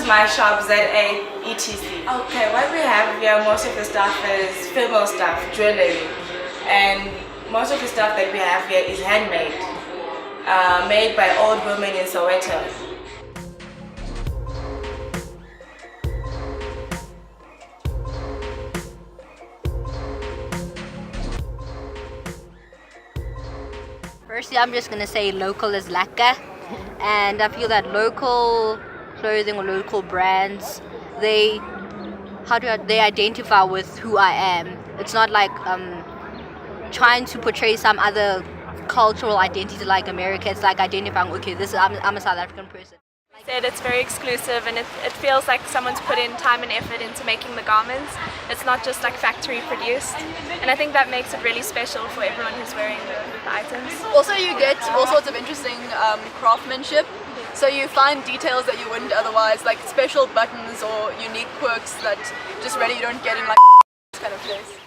is my shop, ZA ETC. Okay, what we have here, most of the stuff is female stuff, jewelry. And most of the stuff that we have here is handmade, made by old women in Soweto. Firstly, I'm just going to say local is lekker, and I feel that local clothing or local brands, they identify with who I am. It's not like trying to portray some other cultural identity like America. It's like identifying, okay, I'm a South African person. It's very exclusive, and it feels like someone's put in time and effort into making the garments. It's not just like factory produced, and I think that makes it really special for everyone who's wearing the items. Also, you get all sorts of interesting craftsmanship, so you find details that you wouldn't otherwise, like special buttons or unique quirks that just really you don't get in like kind of place.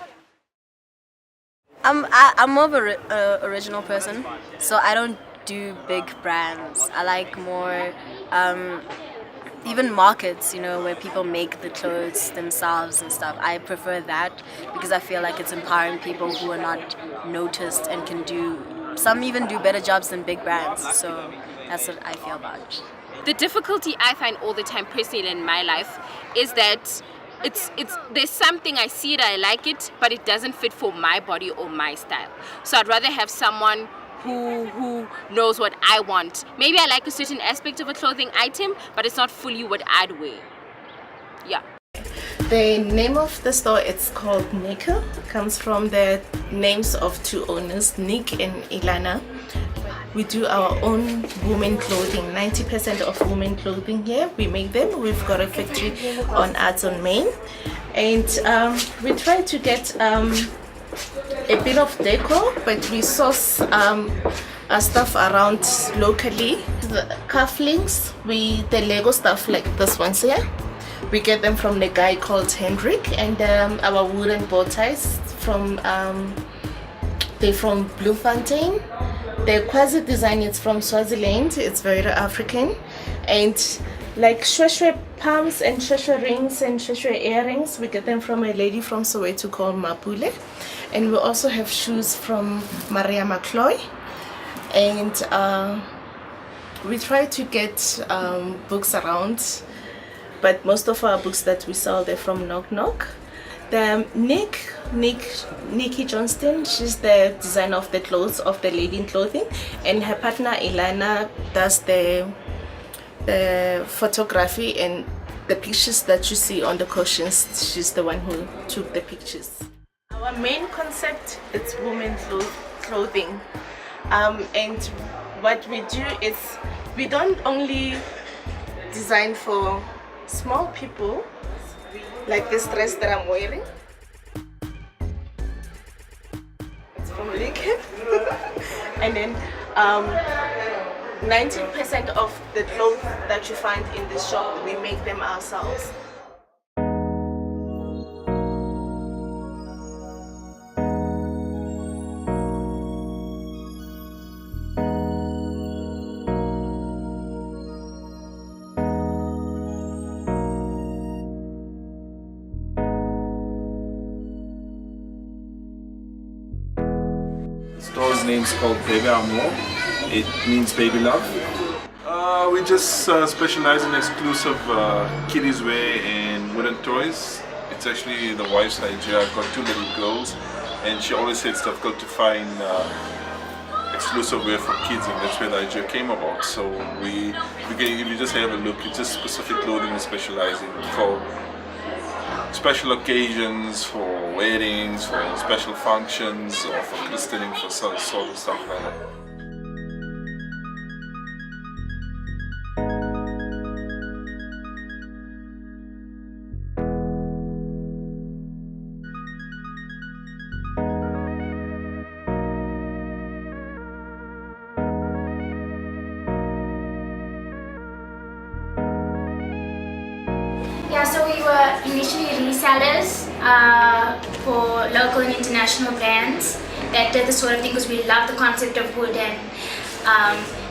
I'm more of an original person, so I don't do big brands. I like more even markets, where people make the clothes themselves and stuff. I prefer that because I feel like it's empowering people who are not noticed and some even do better jobs than big brands. So that's what I feel about it. The difficulty I find all the time personally in my life is that there's something I see it, I like it, but it doesn't fit for my body or my style. So I'd rather have someone who knows what I want. Maybe I like a certain aspect of a clothing item, but it's not fully what I'd wear. Yeah. The name of the store, it's called Nickel. Comes from the names of two owners, Nick and Ilana. We do our own women clothing. 90% of women clothing here, we make them. We've got a factory on Arts on Main. And we try to get a bit of decor, but we source our stuff around locally. The cufflinks, the Lego stuff like this ones here, we get them from the guy called Hendrik. And our wooden bow ties they're from Bloemfontein. The quasi design is from Swaziland. It's very African. And like shweshwe palms and shweshwe rings and shweshwe earrings, we get them from a lady from Soweto called Mapule. And we also have shoes from Maria McCloy. And we try to get books around, but most of our books that we sell, they're from Knock Knock. The Nikki Johnston, she's the designer of the clothes of the lady in clothing, and her partner Ilana does the photography and the pictures that you see on the cushions. She's the one who took the pictures. Our main concept is women's clothing, and what we do is we don't only design for small people, like this dress that I'm wearing. It's from Lincoln. And then 90% of the clothes that you find in this shop, we make them ourselves. The store's name is called Baby Amor. It means baby love. We just specialize in exclusive kiddies wear and wooden toys. It's actually the wife's idea. I've got two little girls, and she always said it's difficult to find exclusive wear for kids, and that's where the idea came about. So if you just have a look, it's just specific clothing we specialize in for special occasions, for weddings, for special functions, or for christening, for sort of stuff like that. Yeah, so we were initially resellers for local and international brands that did this sort of thing because we love the concept of wood and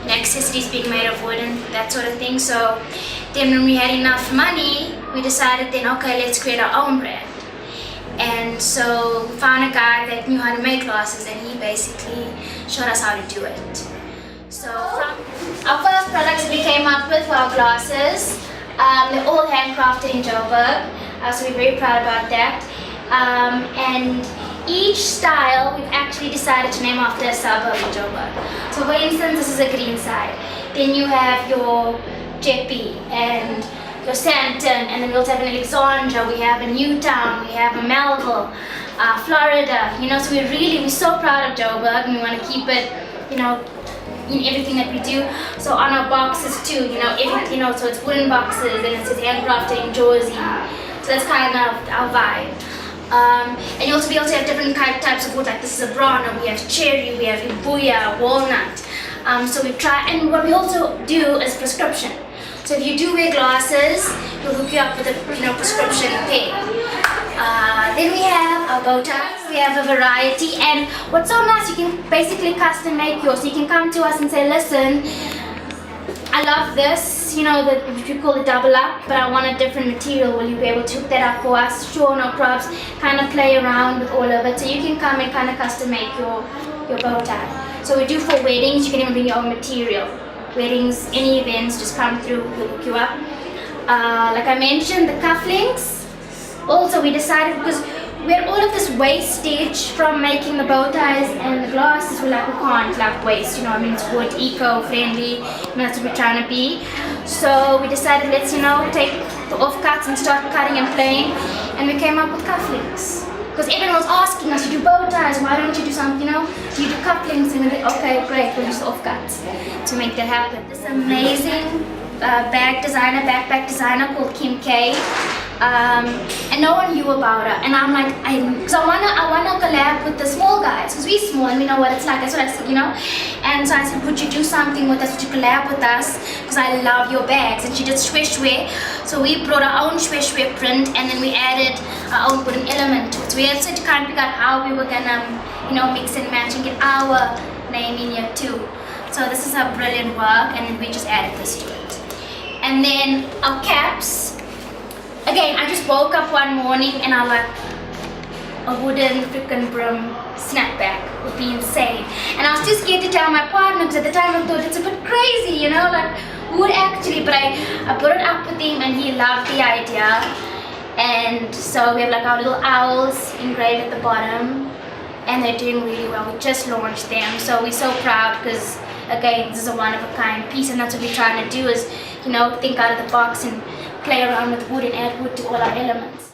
accessories being made of wood and that sort of thing. So then when we had enough money, we decided then, okay, let's create our own brand. And so we found a guy that knew how to make glasses, and he basically showed us how to do it. So from our first products we came up with were our glasses. They're all handcrafted in Joburg, so we're very proud about that. And each style we've actually decided to name after a suburb in Joburg. So for instance, this is a green side. Then you have your Jeppy and your Santon, and then we also have an Alexandra, we have a Newtown, we have a Melville, Florida, you know, so we're so proud of Joburg, and we want to keep it, you know, in everything that we do. So on our boxes too, you know, so it's wooden boxes, and it says handcrafted in Jersey, so that's kind of our vibe. And you also be able to have different types of wood, like this is a Brana, we have cherry, we have Ibuya, walnut. So we try, and what we also do is prescription. So if you do wear glasses, we'll hook you up with a prescription pair. Then we have our bow ties. We have a variety, and what's so nice, you can basically custom make yours. So you can come to us and say, listen, I love this, you know, which we call it double up, but I want a different material. Will you be able to hook that up for us? Sure, no props. Kind of play around with all of it. So you can come and kind of custom make your bow tie. So we do for weddings. You can even bring your own material. Weddings, any events, just come through, we'll hook you up. Like I mentioned, the cufflinks. Also, we decided, because we had all of this wastage from making the bow ties and the glasses, we can't like waste, you know, I mean, it's wood, eco-friendly, and that's what we're trying to be. So we decided, let's, you know, take the offcuts and start cutting and playing, and we came up with cufflinks. Because everyone was asking us, you do bow ties, why don't you do something, you know, do you do cufflinks? And we're like, okay, great, we'll use the offcuts to make that happen. This amazing backpack designer called Kim K. And no one knew about her, and I'm like, because I wanna collab with the small guys, because we're small and we know what it's like. That's what I said, you know. And so I said, would you do something with us? Would you collab with us? Because I love your bags. And she did swishwear, so we brought our own swishwear print, and then we added our own wooden element to it. So we had to kind of figure out how we were gonna, you know, mix and match and get our name in here too. So this is our brilliant work, and then we just added this to it. And then our caps. Again, I just woke up one morning and I like, a wooden freaking brim snapback would be insane. And I was too scared to tell my partner, because at the time I thought it's a bit crazy, you know, like wood actually, but I put it up with him and he loved the idea. And so we have like our little owls engraved at the bottom, and they're doing really well. We just launched them, so we're so proud, because again, this is a one-of-a-kind piece, and that's what we're trying to do, is, you know, think out of the box and play around with wood and add wood to all our elements.